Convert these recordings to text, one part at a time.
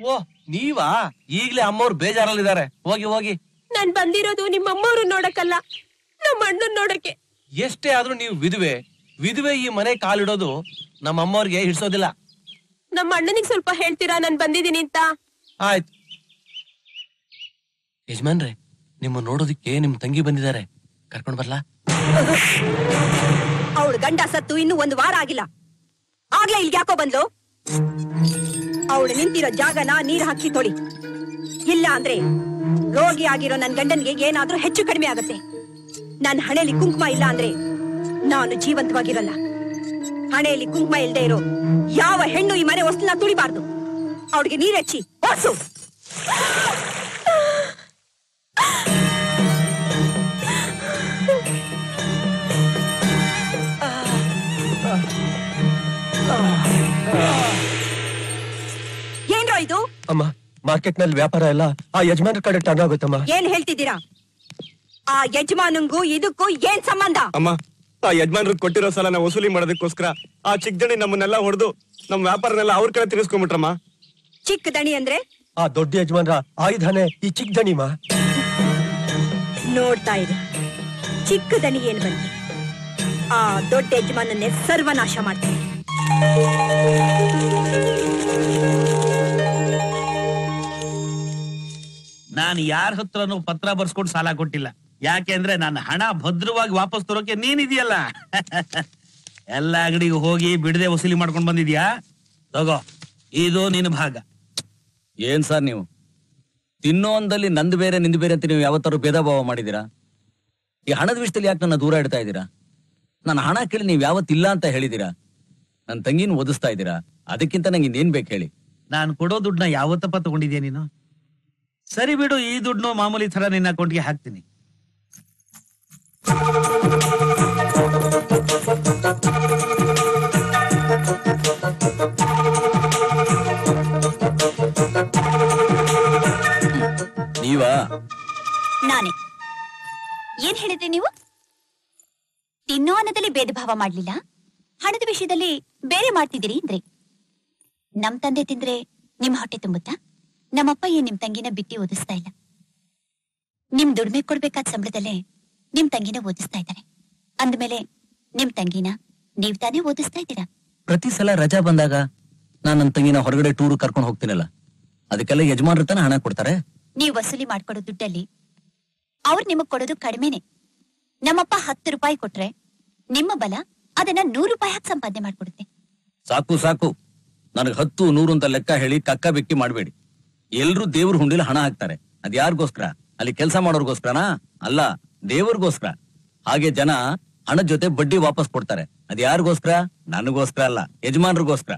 ಓ ನೀವಾ? ಈಗ್ಲೇ ಅಮ್ಮವ್ರು ಬೇಜಾರಲ್ಲಿದ್ದಾರೆ. ಹೋಗಿ ಹೋಗಿ. ನಾನ್ ಬಂದಿರೋದು ನಿಮ್ಮಮ್ಮವ್ರು ನೋಡಕ್ಕಲ್ಲ, ನಮ್ಮ ಅಣ್ಣನ್ ನೋಡಕ್ಕೆ. ಎಷ್ಟೇ ಆದ್ರೂ ನೀವು ವಿಧವೆ ಈ ಮನೆ ಕಾಲಿಡೋದು ನಮ್ಮ ಅಮ್ಮವ್ರಿಗೆ ಹಿಡ್ಸೋದಿಲ್ಲ. ನಮ್ಮ ಅಣ್ಣನಿಗೆ ಸ್ವಲ್ಪ ಹೇಳ್ತೀರಾ ನಾನ್ ಬಂದಿದ್ದೀನಿ ಅಂತ? ಆಯ್ತು. ಯಜಮಾನ್ರೆ, ನಿಮ್ಮ ನೋಡೋದಿಕ್ಕೆ ನಿಮ್ ತಂಗಿ ಬಂದಿದ್ದಾರೆ, ಕರ್ಕೊಂಡ್ ಬರ್ಲಾ? ಅವಳು ಗಂಡ ಸತ್ತು ಇನ್ನು 1 ವಾರ ಆಗಿಲ್ಲ, ಆಗ್ಲೇ ಇಲ್ಗೆ ಯಾಕೋ ಬಂದ್ಲು? ಅವಳು ನಿಂತಿರೋ ಜಾಗನ ನೀರ್ ಹಾಕಿ ತೊಳಿ, ಇಲ್ಲ ಅಂದ್ರೆ ರೋಗಿ ಆಗಿರೋ ನನ್ ಗಂಡನ್ಗೆ ಏನಾದ್ರೂ ಹೆಚ್ಚು ಕಡಿಮೆ ಆಗತ್ತೆ. ನನ್ ಹಣೆಯಲ್ಲಿ ಕುಂಕುಮ ಇಲ್ಲ ಅಂದ್ರೆ ನಾನು ಜೀವಂತವಾಗಿರಲ್ಲ. ಹಣೆಯಲ್ಲಿ ಕುಂಕುಮ ಇಲ್ದೇ ಇರೋ ಯಾವ ಹೆಣ್ಣು ಈ ಮನೆ ವಸ್ತುನ ತುಳಿಬಾರ್ದು. ಅವಳಿಗೆ ನೀರೆಚ್ಚಿ ಓಡ್ಸು. ಏನ್ರೋ ಇದು? ಅಮ್ಮ, ಮಾರ್ಕೆಟ್ ನಲ್ಲಿ ವ್ಯಾಪಾರ ಎಲ್ಲ ಆ ಯಜಮಾನ್ರ ಕಡೆ ಟರ್ನ್ ಆಗುತ್ತಮ್ಮ. ಏನ್ ಹೇಳ್ತಿದ್ದೀರಾ? ಆ ಯಜಮಾನಂಗೂ ಇದಕ್ಕೂ ಏನ್ ಸಂಬಂಧ? ಅಮ್ಮ, ಆ ಯಜಮಾನ್ರು ಕೊಟ್ಟಿರೋ ಸಾಲನ ವಸೂಲಿ ಮಾಡೋದಕ್ಕೋಸ್ಕರ ಆ ಚಿಕ್ಕ ದಣಿ ನಮ್ಮನ್ನೆಲ್ಲ ಹೊಡೆದು ನಮ್ ವ್ಯಾಪಾರನೆಲ್ಲ ಅವ್ರ ಕಡೆ ತಿರ್ಸ್ಕೊಂಡ್ಬಿಟ್ರಮ್ಮ. ಚಿಕ್ಕ ದಣಿ ಅಂದ್ರೆ? ಆ ದೊಡ್ಡ ಯಜಮಾನ್ರ ಆಯುಧನೇ ಈ ಚಿಕ್ಕ ದಣಿಮಾ. ನೋಡ್ತಾ ಇದೆ, ಚಿಕ್ಕ ದಣಿ ಏನ್ ಬಂತು, ಆ ದೊಡ್ಡ ಯಜಮಾನನ್ನೇ ಸರ್ವನಾಶ ಮಾಡ್ತೀನಿ. ನಾನು ಯಾರ ಹತ್ರನೂ ಪತ್ರ ಬರ್ಸ್ಕೊಂಡು ಸಾಲ ಕೊಟ್ಟಿಲ್ಲ. ಯಾಕೆ ಅಂದ್ರೆ ನನ್ನ ಹಣ ಭದ್ರವಾಗಿ ವಾಪಸ್ ತರೋಕೆ ನೀನಿದೆಯಲ್ಲ. ಎಲ್ಲ ಅಂಗಡಿಗೆ ಹೋಗಿ ಬಿಡದೆ ವಸೂಲಿ ಮಾಡ್ಕೊಂಡು ಬಂದಿದ್ಯಾ? ತಗೋ, ಇದು ನಿನ್ನ ಭಾಗ. ಏನ್ ಸರ್ ನೀವು ತಿನ್ನೋ ಒಂದಲ್ಲಿ ನಂದು ಬೇರೆ ನಿಂದು ಬೇರೆ ಅಂತ ನೀವು ಯಾವತ್ತಾರು ಭೇದ ಭಾವ ಮಾಡಿದೀರಾ? ಈ ಹಣದ ವಿಷಯದಲ್ಲಿ ಯಾಕೆ ನನ್ನ ದೂರ ಇಡ್ತಾ ಇದ್ದೀರಾ? ನನ್ನ ಹಣ ಕೇಳಿ ನೀವು ಯಾವತ್ತಿಲ್ಲ ಅಂತ ಹೇಳಿದೀರಾ? ನನ್ನ ತಂಗಿನ ಓದಿಸ್ತಾ ಇದ್ದೀರಾ? ಅದಕ್ಕಿಂತ ನಂಗೆ ಇನ್ನೇನ್ ಬೇಕು ಹೇಳಿ? ನಾನು ಕೊಡೋ ದುಡ್ಡನ್ನ ಯಾವತ್ತಪ್ಪ ತಗೊಂಡಿದ್ಯಾ ನೀನು? ಸರಿ ಬಿಡು, ಈ ದುಡ್ಡು ಮಾಮೂಲಿ ತರ ನಿನ್ನ ಅಕೌಂಟ್ಗೆ ಹಾಕ್ತೀನಿ. ನೀವಾ? ನಾನೇ. ಏನ್ ಹೇಳಿದ್ರಿ ನೀವು? ತಿನ್ನೋ ಅನ್ನದಲ್ಲಿ ಭೇದ ಭಾವ ಮಾಡ್ಲಿಲ್ಲ, ಹಣದ ವಿಷಯದಲ್ಲಿ ಬೇರೆ ಮಾಡ್ತಿದ್ದೀರಿ ಅಂದ್ರೆ? ನಮ್ ತಂದೆ ತಿಂದ್ರೆ ನಿಮ್ ಹೊಟ್ಟೆ ತುಂಬುತ್ತಾ? ನಮ್ಮಪ್ಪ ಏನ್ ನಿಮ್ ತಂಗಿನ ಬಿಟ್ಟಿ ಓದಿಸ್ತಾ ಇಲ್ಲ. ನಿಮ್ ದುಡ್ಮೆ ಕೊಡ್ಬೇಕಾದ ಸಂಬಳದಲ್ಲೇ ನಿಮ್ ತಂಗಿನ ಓದಿಸ್ತಾ ಇದ್ದಾರೆ. ಅಂದ್ಮೇಲೆ ನಿಮ್ ತಂಗಿನ ನೀವ್ ತಾನೇ ಓದಿಸ್ತಾ ಇದ್ದೀರಾ. ಪ್ರತಿ ಸಲ ರಜಾ ಬಂದಾಗ ನಾನ್ ನನ್ನ ತಂಗಿನ ಹೊರಗಡೆ ಟೂರ್ ಕರ್ಕೊಂಡು ಹೋಗ್ತೀನಲ್ಲ, ಅದಕ್ಕೆಲ್ಲ ಯಜಮಾನ್ರ ತಾನೇ ಹಣ ಕೊಡ್ತಾರೆ. ನೀವ್ ವಸೂಲಿ ಮಾಡ್ಕೊಡೋ ದುಡ್ಡಲ್ಲಿ ಅವ್ರು ನಿಮಗ್ ಕೊಡೋದು ಕಡಿಮೆನೆ. ನಮ್ಮಪ್ಪ 10 ರೂಪಾಯಿ ಕೊಟ್ರೆ ನಿಮ್ಮ ಬಲ ಅದನ್ನ 100 ರೂಪಾಯಿ ಹಾಕಿ ಸಂಪಾದನೆ ಮಾಡ್ಕೊಡುತ್ತೆ. ಸಾಕು ಸಾಕು, ನನಗೆ 10, 100 ಅಂತ ಲೆಕ್ಕ ಹೇಳಿ ಕಕ್ಕ ಬೆಕ್ಕಿ ಮಾಡ್ಬೇಡಿ. ಎಲ್ರು ದೇವ್ರ ಹುಂಡಿಲಿ ಹಣ ಹಾಕ್ತಾರೆ. ಅದ್ ಯಾರಿಗೋಸ್ಕರ? ಅಲ್ಲಿ ಕೆಲಸ ಮಾಡೋರ್ಗೋಸ್ಕರನಾ? ಅಲ್ಲ, ದೇವ್ರಿಗೋಸ್ಕರ. ಹಾಗೆ ಜನ ಹಣದ ಜೊತೆ ಬಡ್ಡಿ ವಾಪಸ್ ಕೊಡ್ತಾರೆ. ಅದ್ ಯಾರಿಗೋಸ್ಕರ? ನನಗೋಸ್ಕರ ಅಲ್ಲ, ಯಜಮಾನ್ರಿಗೋಸ್ಕರ.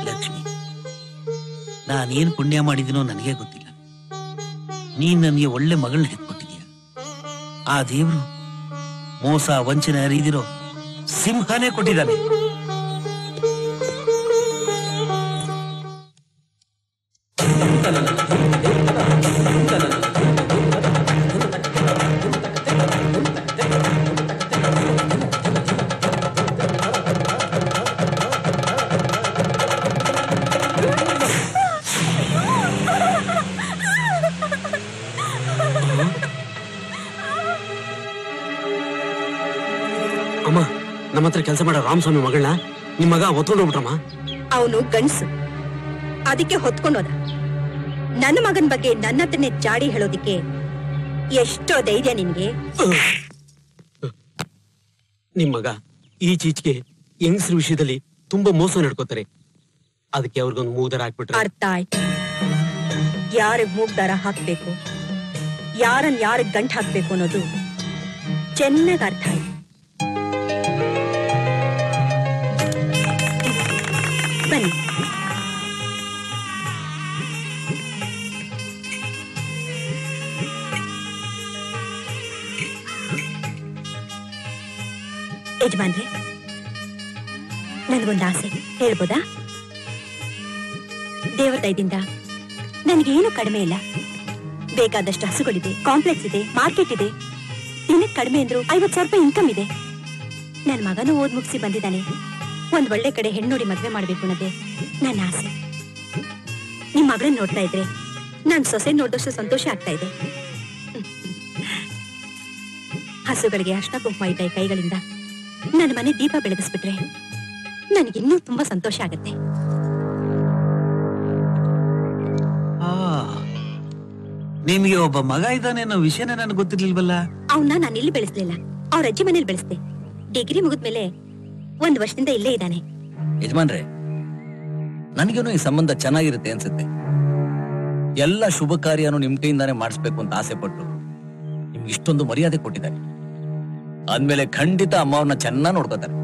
ಲಕ್ಷ್ಮಿ, ನಾನೇನ್ ಪುಣ್ಯ ಮಾಡಿದಿನೋ ನನಗೆ ಗೊತ್ತಿಲ್ಲ. ನೀನ್ ನನಗೆ ಒಳ್ಳೆ ಮಗಳನ್ನ ಹೆತ್ಕೊಟ್ಟಿದೀಯ. ಆ ದೇವ್ರು ಮೋಸ ವಂಚನೆ ಅರಿದಿರೋ ಸಿಂಹನೇ ಕೊಟ್ಟಿದ್ದಾನೆ. ಅಮ್ಮ, ನಮ್ಮ ಹತ್ರ ಕೆಲಸ ಮಾಡೋ ರಾಮಸ್ವಾಮಿ ಮಗಳನ್ನ ನಿಮ್ ಮಗ ಹೊತ್ಕೊಂಡು ಹೋಗ್ಬಿಟ್ರಮ್ಮ. ಅವನು ಗಂಡ್ಸು, ಅದಕ್ಕೆ ಹೊತ್ಕೊಂಡೋದ. ನನ್ನ ಮಗನ್ ಬಗ್ಗೆ ನನ್ನ ಹತ್ರನೇ ಜಾಡಿ ಹೇಳೋದಿಕ್ಕೆ ಎಷ್ಟೋ ಧೈರ್ಯ ನಿನ್ಗೆ? ನಿಮ್ ಮಗ ಈಚೀಚೆಗೆ ಹೆಂಗಸ್ರ ವಿಷಯದಲ್ಲಿ ತುಂಬಾ ಮೋಸ ನಡ್ಕೋತಾರೆ. ಅದಕ್ಕೆ ಅವ್ರಿಗೊಂದು ಮೂಗ್ದಾರ ಹಾಕ್ಬಿಟ್ರೆ. ಅರ್ಥ ಆಯ್ತು. ಯಾರಿಗ್ ಮೂಗ್ದಾರ ಹಾಕ್ಬೇಕು, ಯಾರನ್ ಯಾರಿಗ್ ಗಂಟ್ ಹಾಕ್ಬೇಕು ಅನ್ನೋದು ಚೆನ್ನಾಗ್ ಅರ್ಥ ಆಯ್ತು. ಬನ್ನಿ. ಯಜಮಾನ್ರೆ, ನನ್ಗೊಂದು ಆಸೆ ಹೇಳ್ಬೋದಾ? ದೇವರ ದಯದಿಂದ ನನ್ಗೇನು ಕಡಿಮೆ ಇಲ್ಲ. ಬೇಕಾದಷ್ಟು ಹಸುಗಳಿದೆ, ಕಾಂಪ್ಲೆಕ್ಸ್ ಇದೆ, ಮಾರ್ಕೆಟ್ ಇದೆ. ದಿನಕ್ಕೆ ಕಡಿಮೆ ಅಂದ್ರು 50,000 ರೂಪಾಯಿ ಇನ್ಕಮ್ ಇದೆ. ನನ್ ಮಗನೂ ಓದ್ ಮುಗಿಸಿ ಬಂದಿದ್ದಾನೆ. ಒಂದ್ ಒಳ್ಳೆ ಕಡೆ ಹೆಣ್ಣು ನೋಡಿ ಮದ್ವೆ ಮಾಡ್ಬೇಕು ಅನ್ನೋದೇ ನನ್ನ ಆಸೆ. ನಿಮ್ ಮಗಳನ್ನ ನೋಡ್ತಾ ಇದ್ರೆ ನಾನ್ ಸೊಸೆ ನೋಡಿದಷ್ಟು ಸಂತೋಷ ಆಗ್ತಾ ಇದೆ. ಹಸುಗಳಿಗೆ ಅರ್ಶನ ಕುಂಕುಮ ಇಟ್ಟ ಈ ಕೈಗಳಿಂದ ನನ್ನ ಮನೆ ದೀಪ ಬೆಳಗಿಸ್ಬಿಟ್ರೆ ನನಗಿನ್ನೂ ತುಂಬಾ ಸಂತೋಷ ಆಗತ್ತೆ. ನಿಮ್ಗೆ ಒಬ್ಬ ಮಗ ಇದ್ದಾನೆ ಅನ್ನೋ ವಿಷಯನೇ ನನಗೆ ಗೊತ್ತಿರ್ಲಿಲ್ವಲ್ಲ. ಅವನ್ನ ನಾನು ಇಲ್ಲಿ ಬೆಳೆಸ್ಲಿಲ್ಲ, ಅವ್ರ ಅಜ್ಜಿ ಮನೇಲಿ ಬೆಳೆಸ್ದೆ. ಡಿಗ್ರಿ ಮುಗಿದ್ಮೇಲೆ 1 ವರ್ಷದಿಂದ ಇಲ್ಲೇ ಇದ್ದಾನೆ. ಯಜಮಾನ್ರೆ, ನನಗೇನು ಈ ಸಂಬಂಧ ಚೆನ್ನಾಗಿರುತ್ತೆ ಅನ್ಸುತ್ತೆ. ಎಲ್ಲ ಶುಭ ಕಾರ್ಯನು ನಿಮ್ ಕೈಯಿಂದಾನೆ ಮಾಡಿಸ್ಬೇಕು ಅಂತ ಆಸೆ ಪಟ್ಟು ನಿಮ್ಗೆ ಇಷ್ಟೊಂದು ಮರ್ಯಾದೆ ಕೊಟ್ಟಿದ್ದಾರೆ. ಅಂದ್ಮೇಲೆ ಖಂಡಿತ ಅಮ್ಮ ಅವ್ರನ್ನ ಚೆನ್ನಾಗಿ ನೋಡ್ಕೋತಾರೆ.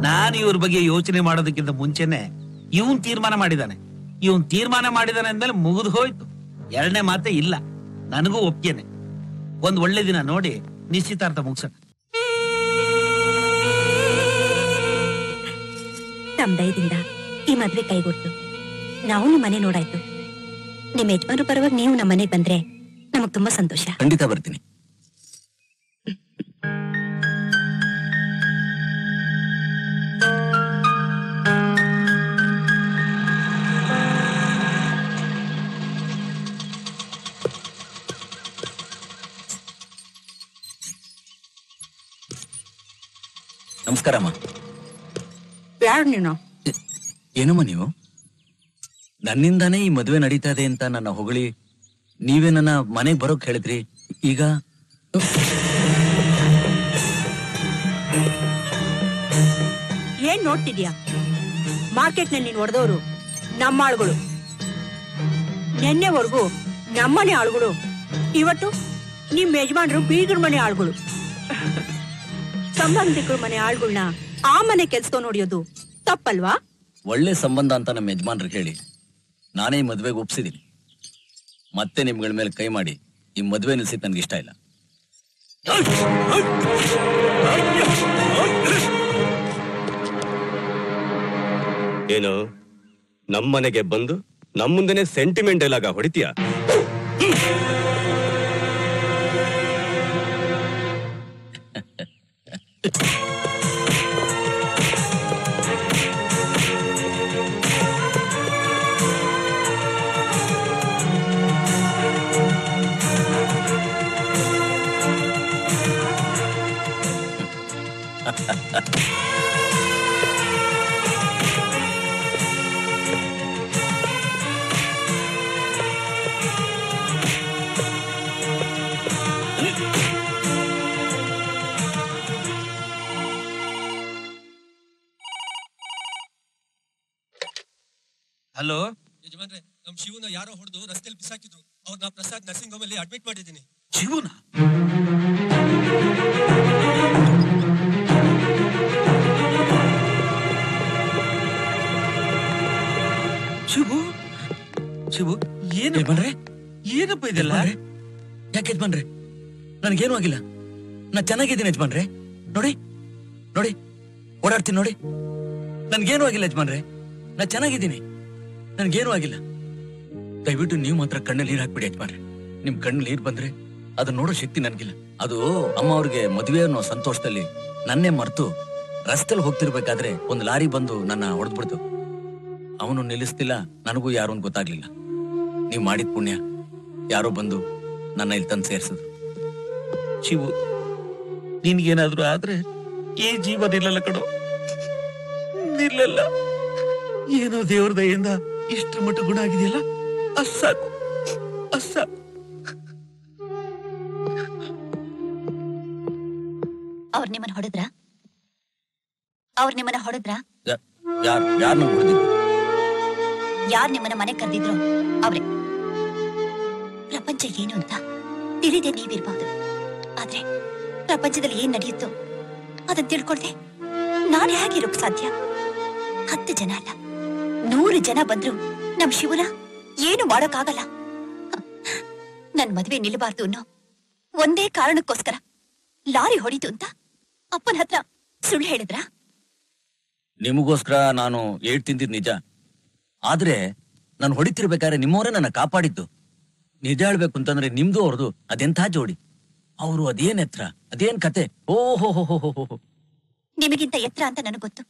ನಾನು ಇವ್ರ ಬಗ್ಗೆ ಯೋಚನೆ ಮಾಡೋದಕ್ಕಿಂತ ಮುಂಚೆನೆ ಇವನ್ ತೀರ್ಮಾನ ಮಾಡಿದಾನೆ ಅಂದ್ಮೇಲೆ ಮುಗಿದು ಹೋಯ್ತು. ಎರಡನೇ ಮಾತೆ ಇಲ್ಲ. ನನಗೂ ಒಪ್ಪಿಗೆನೆ. ಒಂದ್ ಒಳ್ಳೆ ದಿನ ನೋಡಿ ನಿಶ್ಚಿತಾರ್ಥ ಮುಗಿಸೋಣ. ತಮ್ಮ ದಯದಿಂದ ಈ ಮದ್ವೆ ಕೈಗೊಡ್ತು. ನಾವು ನಿಮ್ ಮನೆ ನೋಡಾಯ್ತು. ನಿಮ್ ಯಜಮಾನ್ರ ಪರವಾಗಿ ನೀವು ನಮ್ಮ ಮನೆಗೆ ಬಂದ್ರೆ ನಮಗ್ ತುಂಬಾ ಸಂತೋಷ. ಖಂಡಿತ ಬರ್ತೀನಿ. ನಮಸ್ಕಾರ ಅಮ್ಮ. ಯಾರು ನೀನು? ಏನಮ್ಮ ನೀವು? ನನ್ನಿಂದಾನೇ ಈ ಮದುವೆ ನಡೀತಾ ಇದೆ ಅಂತ ನನ್ನ ಹೊಗಳಿ ನೀವೇ ನನ್ನ ಮನೆಗೆ ಬರೋಕ್ ಹೇಳಿದ್ರಿ. ಈಗ ಏನ್ ನೋಡ್ತಿದ್ಯಾ? ಮಾರ್ಕೆಟ್ ನಲ್ಲಿ ನೀನ್ ಹೊಡೆದವರು ನಮ್ಮ ಆಳುಗಳು. ನಿನ್ನೆವರೆಗೂ ನಮ್ಮನೆ ಆಳುಗಳು, ಇವತ್ತು ನಿಮ್ ಯಜಮಾನ್ರು ಬೀಗರ ಮನೆ ಆಳುಗಳು. ಸಂಬಂಧಿಕರ ಮನೆ ಆಳುಗಳನ್ನ ಆ ಮನೆ ಕೆಲ್ಸ ನೋಡಿಯೋದು ತಪ್ಪಲ್ವಾ? ಒಳ್ಳೆ ಸಂಬಂಧ ಅಂತ ನಮ್ಮ ಯಜಮಾನ್ರಿಗೆ ಹೇಳಿ ನಾನೇ ಈ ಮದ್ವೆಗೆ ಒಪ್ಸಿದೀನಿ. ಮತ್ತೆ ನಿಮ್ಗಳ ಮೇಲೆ ಕೈ ಮಾಡಿ ಈ ಮದ್ವೆ ನಿಲ್ಸಿದ್ ನನ್ಗೆ ಇಷ್ಟ ಇಲ್ಲ. ಏನು ನಮ್ಮನೆಗೆ ಬಂದು ನಮ್ಮ ಮುಂದೆನೆ ಸೆಂಟಿಮೆಂಟ್ ಡೈಲಾಗ ಹೊಡಿತೀಯಾ? ಹಲೋ ಯಜಮಾನ್ರೆ, ನಮ್ ಶಿವನ ಯಾರೋ ಹೊಡೆದು ರಸ್ತೆಯಲ್ಲಿ ಬಿಸಾಕಿದ್ರು. ಅವ್ರನ್ನ ಪ್ರಸಾದ್ ನರ್ಸಿಂಗ್ ಹೋಮ್ ಅಲ್ಲಿ ಅಡ್ಮಿಟ್ ಮಾಡಿದ್ದೀನಿ. ಶಿವನ? ಶಿವು ಶಿವು ಏನು ಯಜಮಾನ್ರೆ, ಏನಪ್ಪ ಇದೆಲ್ಲ? ಯಾಕೆ ಯಜಮಾನ್ರೆ? ನನ್ಗೇನು ಆಗಿಲ್ಲ, ನಾ ಚೆನ್ನಾಗಿದ್ದೀನಿ ಯಜಮಾನ್ರೆ. ನೋಡಿ ನೋಡಿ ಓಡಾಡ್ತೀನಿ ನೋಡಿ. ನನ್ಗೇನು ಆಗಿಲ್ಲ ಯಜಮಾನ್ರೆ, ನಾ ಚೆನ್ನಾಗಿದ್ದೀನಿ, ನನ್ಗೇನು ಆಗಿಲ್ಲ. ದಯವಿಟ್ಟು ನೀವು ಮಾತ್ರ ಕಣ್ಣಲ್ಲಿ ನೀರು ಹಾಕ್ಬಿಡಿ ಯಜಮಾನ್ರೆ. ನಿಮ್ ಕಣ್ಣಲ್ಲಿ ನೀರು ಬಂದ್ರೆ ಅದನ್ನ ನೋಡೋ ಶಕ್ತಿ ನನ್ಗಿಲ್ಲ. ಅದು ಅಮ್ಮ ಅವ್ರಿಗೆ ಮದುವೆ ಅನ್ನೋ ಸಂತೋಷದಲ್ಲಿ ನನ್ನೇ ಮರ್ತು ರಸ್ತೆಲ್ ಹೋಗ್ತಿರ್ಬೇಕಾದ್ರೆ ಒಂದು ಲಾರಿ ಬಂದು ನನ್ನ ಹೊಡೆದ್ಬಿಡ್ತು. ಅವನು ನಿಲ್ಲಿಸ್ತಿಲ್ಲ, ನನಗೂ ಯಾರು ಅಂತ ಗೊತ್ತಾಗ್ಲಿಲ್ಲ. ನೀವ್ ಮಾಡಿದ ಪುಣ್ಯ ಯಾರೋ ಬಂದು ನನ್ನ ಇಲ್ಲಿ ತಂದು ಸೇರ್ಸಿದ್ರು. ಶಿವು, ನಿನ್ಗೇನಾದ್ರೂ ಆದ್ರೆ ಈ ಜೀವ ನಿಲ್ಲಲ್ಲ ಕಣೋ, ನಿಲ್ಲಲ್ಲ. ಏನೋ ದೇವ್ರ ದಯೆಯಿಂದ ಇಷ್ಟು ಮಟ್ಟ ಗುಣ ಆಗಿದೆಯಲ್ಲ, ಅಸ್ಸಾಕು ಅಸ್ಸಾಕು. ಅವ್ರ ನಿಮ್ಮನ್ನ ಹೊಡೆದ್ರ? ಯಾರು ಹೊಡೆದಿದ್ದು? ಯಾರ್ ನಿಮ್ಮನ್ನ ಮನೆ ಕರೆದಿದ್ರು ಅವ್ರೆ. ಪ್ರಪಂಚ ಏನು ಅಂತ ತಿಳಿದೆ ನೀವಿರ್ಬಹುದು, ಆದ್ರೆ ಪ್ರಪಂಚದಲ್ಲಿ ಏನ್ ನಡೆಯುತ್ತೋ ಅದನ್ನ ತಿಳ್ಕೊಳ್ದೆ ನಾನು ಹೇಗಿರೋಕ್ ಸಾಧ್ಯ? 10 ಜನ ಅಲ್ಲ, 100 ಜನ ಬಂದ್ರು ನಮ್ ಶಿವನ ಏನು ಮಾಡೋಕ್ಕಾಗಲ್ಲ. ನನ್ ಮದ್ವೆ ನಿಲ್ಲಬಾರ್ದು ಅನ್ನೋ ಒಂದೇ ಕಾರಣಕ್ಕೋಸ್ಕರ ಲಾರಿ ಹೊಡಿತು ಅಂತ ಅಪ್ಪನ ಹತ್ರ ಸುಳ್ಳು ಹೇಳಿದ್ರ? ನಿಮಗೋಸ್ಕರ ನಾನು ಏಟ್ ತಿಂದಿದ್ ನಿಜ. ಆದ್ರೆ ನಾನು ಹೊಡಿತಿರ್ಬೇಕಾದ್ರೆ ನಿಮ್ಮವರೇ ನನ್ನ ಕಾಪಾಡಿದ್ದು. ನಿಜ ಹೇಳ್ಬೇಕು ಅಂತಂದ್ರೆ ನಿಮ್ದು ಅವ್ರದು ಅದೆಂಥ ಜೋಡಿ. ಅವರು ಅದೇನ್ ಎತ್ತರ, ಅದೇನ್ ಕತೆ. ಓಹೋ. ನಿಮಗಿಂತ ಎತ್ತರ ಅಂತ ನನಗ್ ಗೊತ್ತು.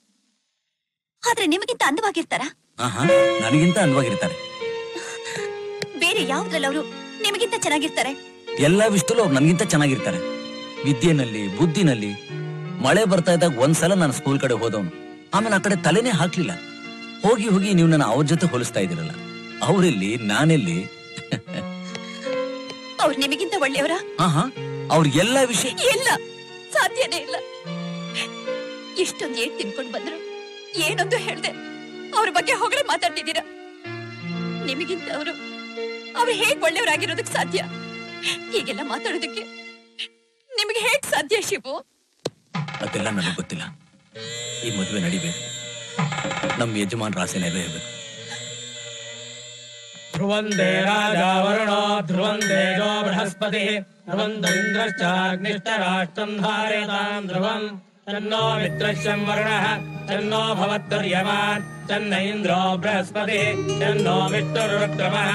ಆದ್ರೆ ನಿಮಗಿಂತ ಅಂದವಾಗಿರ್ತಾರ? ಆಹಾ, ನನಗಿಂತ ಅಂದವಾಗಿರ್ತಾರೆ. ಬೇರೆ ಯಾವ್ದ್ರಲ್ಲಿ ಅವರು ನಿಮಗಿಂತ ಚೆನ್ನಾಗಿರ್ತಾರೆ? ಎಲ್ಲಾ ವಿಷಯದಲ್ಲೂ ಅವ್ರು ನನ್ಗಿಂತ ಚೆನ್ನಾಗಿರ್ತಾರೆ. ವಿದ್ಯೆನಲ್ಲಿ, ಬುದ್ಧಿನಲ್ಲಿ. ಮಳೆ ಬರ್ತಾ ಇದ್ದಾಗ ಒಂದ್ಸಲ ನಾನು ಸ್ಕೂಲ್ ಕಡೆ ಹೋದವನು, ಆಮೇಲೆ ಆ ಕಡೆ ತಲೆನೇ ಹಾಕ್ಲಿಲ್ಲ. ಹೋಗಿ ಹೋಗಿ ನೀವು ನನ್ನ ಅವ್ರ ಜೊತೆ ಹೋಲಿಸ್ತಾ ಇದ್ದೀರಲ್ಲ, ಅವರೆಲ್ಲಿ ನಾನೆಲ್ಲಿ? ಅವ್ರು ನಿಮಗಿಂತ ಒಳ್ಳೆಯವರ? ಆಹಾ, ಅವ್ರ ಎಲ್ಲಾ ವಿಷಯ ಇಲ್ಲ, ಸಾಧ್ಯನೇ ಇಲ್ಲ. ಎಷ್ಟೊಂದು ಏಟ್ ತಿನ್ಕೊಂಡು ಬಂದ್ರು, ಏನೊಂದು ಹೇಳ್ದೆ ಅವ್ರ ಬಗ್ಗೆ ಹೊಗಡೆ ಮಾತಾಡ್ತಿದ್ದೀರಾ. ನಿಮಗಿಂತ ಅವ್ರು ಹೇಗ್ ಒಳ್ಳೆಯವರಾಗಿರೋದಕ್ ಸಾಧ್ಯ? ಹೀಗೆಲ್ಲ ಮಾತಾಡೋದಕ್ಕೆ ನಿಮಗೆ ಹೇಗ್ ಸಾಧ್ಯ ಶಿವು? ಅದೆಲ್ಲ ನನಗೆ ಗೊತ್ತಿಲ್ಲ. ಈ ಮದುವೆ ನಡಿಬೇಕು, ನಮ್ಮ ಯಜಮಾನ್ ರಾಸೆ ನೆರವೇರಬೇಕು. ಧ್ರುವಂದೇ ರಾಜ ವರುಣೋ ಧ್ರುವಂದೇಜೋ ಬೃಹಸ್ಪತಿ ಧ್ರುವಂದರಿಂದ್ರಶ್ಚಾಗ್ನಿಷ್ಟರಾಷ್ಟ್ರಂ ಧಾರಯತಾಂ ಧ್ರುವಂ ತನ್ನೋ ಮಿತ್ರಶ್ಯಂ ವರುಣಃ ತನ್ನೋ ಭವದ್ದುರ್ಯಮಾನ್ ತನ್ನ ಇಂದ್ರೋ ಬೃಹಸ್ಪತಿ ತನ್ನೋ ವಿಷ್ಣುರುಕ್ರಮಃ.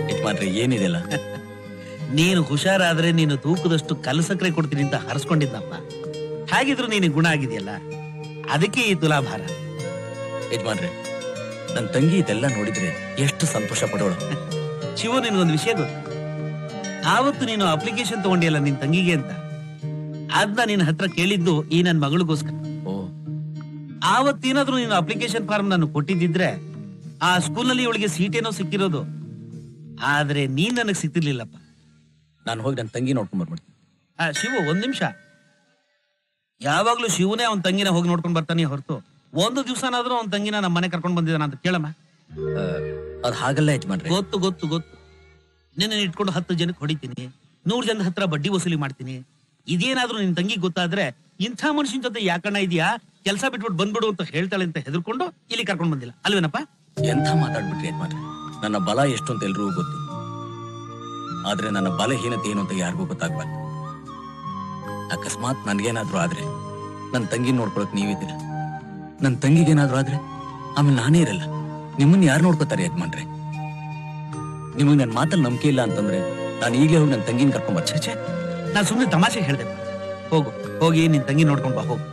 ಯಜಮಾನ್ರೆ, ಏನಿದೆಲ್ಲ? ನೀನು ಹುಷಾರಾದ್ರೆ ನೀನು ತೂಕದಷ್ಟು ಕಲಸಕ್ರೆ ಕೊಡ್ತೀನಿ ಅಂತ ಹರಿಸ್ಕೊಂಡಿದ್ದಪ್ಪ. ಹಾಗಿದ್ರು ನೀನು ಗುಣ ಆಗಿದೆಯಲ್ಲ, ಅದಕ್ಕೆ ಈ ತುಲಾಭಾರ. ಯಜಮಾನ್ರೆ, ನನ್ ತಂಗಿ ಇದೆಲ್ಲ ನೋಡಿದ್ರೆ ಎಷ್ಟು ಸಂತೋಷ ಪಡೋಳು. ಶಿವು, ನಿನ್ಗೊಂದು ವಿಷಯ ಗೊತ್ತು? ಆವತ್ತು ನೀನು ಅಪ್ಲಿಕೇಶನ್ ತಗೊಂಡಿಯಲ್ಲ ನಿನ್ ತಂಗಿಗೆ ಅಂತ, ಅದ್ನ ನಿನ್ನ ಹತ್ರ ಕೇಳಿದ್ದು ಈ ನನ್ ಮಗಳಿಗೋಸ್ಕರ. ಓ, ಆವತ್ತೇನಾದ್ರೂ ನೀನು ಅಪ್ಲಿಕೇಶನ್ ಫಾರ್ಮ್ ನಾನು ಕೊಟ್ಟಿದ್ದಿದ್ರೆ ಆ ಸ್ಕೂಲ್ನಲ್ಲಿ ಇವಳಿಗೆ ಸೀಟೇನೋ ಸಿಕ್ಕಿರೋದು. ಆದ್ರೆ ನೀನ್ ನನಗ್ ಸಿಕ್ತಿರ್ಲಿಲ್ಲಪ್ಪ. ನಾನು ಹೋಗಿ ನನ್ನ ತಂಗಿ ನೋಡ್ಕೊಂಡ್ ಬರ್ಬಿಡ್ತೀನಿ. ಶಿವು, ಒಂದ್ ನಿಮಿಷ. ಯಾವಾಗ್ಲೂ ಶಿವನೇ ಅವನ್ ತಂಗಿನ ಹೋಗಿ ನೋಡ್ಕೊಂಡ್ ಬರ್ತಾನೆ ಹೊರತು ಒಂದು ದಿವ್ಸನಾದ್ರೂ ಅವನ್ ತಂಗಿನ ನಮ್ಮ ಮನೆ ಕರ್ಕೊಂಡ್ ಬಂದಿದ್ದಾನ ಅಂತ ಕೇಳಮ್ಮ. ಅದ್ ಹಾಗಲ್ಲ ಯಜಮಾನ್ರೆ. ಗೊತ್ತು ಗೊತ್ತು ಗೊತ್ತು. ನಿನ್ನ ಇಟ್ಕೊಂಡು 10 ಜನಕ್ಕೆ ಹೊಡಿತೀನಿ, 100 ಜನದ ಹತ್ರ ಬಡ್ಡಿ ವಸೂಲಿ ಮಾಡ್ತೀನಿ. ಇದೇನಾದ್ರೂ ನಿನ್ ತಂಗಿ ಗೊತ್ತಾದ್ರೆ ಇಂಥ ಮನುಷ್ಯನ ಜೊತೆ ಯಾಕಣ್ಣ ಇದೆಯಾ, ಕೆಲಸ ಬಿಟ್ಬಿಟ್ಟು ಬಂದ್ಬಿಡು ಅಂತ ಹೇಳ್ತಾಳೆ ಅಂತ ಹೆದರ್ಕೊಂಡು ಇಲ್ಲಿ ಕರ್ಕೊಂಡ್ ಬಂದಿಲ್ಲ ಅಲ್ವೇನಪ್ಪ? ಎಂಥ ಮಾತಾಡ್ಬಿಟ್ರಿ ಯಜಮಾನ್ರೆ. ನನ್ನ ಬಲ ಎಷ್ಟು ಅಂತ ಎಲ್ರಿಗೂ ಗೊತ್ತು, ಆದ್ರೆ ನನ್ನ ಬಲಹೀನತೆ ಏನು ಅಂತ ಯಾರಿಗೂ ಗೊತ್ತಾಗ್ಬಾರ್ದು. ಅಕಸ್ಮಾತ್ ನನ್ಗೇನಾದ್ರೂ ಆದ್ರೆ ನನ್ನ ತಂಗಿ ನೋಡ್ಕೊಳಕ್ ನೀವಿದ್ದೀರ, ನನ್ನ ತಂಗಿಗೇನಾದ್ರೂ ಆದ್ರೆ ಆಮೇಲೆ ನಾನೇ ಇರಲ್ಲ. ನಿಮ್ಮನ್ನ ಯಾರು ನೋಡ್ಕೋತಾರೆ ಯಜಮಾನ್ರೆ? ನಿಮಗ್ ನನ್ ಮಾತಲ್ಲಿ ನಂಬಿಕೆ ಇಲ್ಲ ಅಂತಂದ್ರೆ ನಾನು ಈಗಲೇ ಹೋಗಿ ನನ್ನ ತಂಗಿನ ಕರ್ಕೊಂಡ್ ಬರ್ತೀನಿ. ನಾನು ಸುಮ್ಮನೆ ತಮಾಷೆ ಹೇಳ್ದೆ. ಹೋಗು, ಹೋಗಿ ನಿನ್ ತಂಗಿ ನೋಡ್ಕೊಂಡ್ ಬಾ, ಹೋಗು.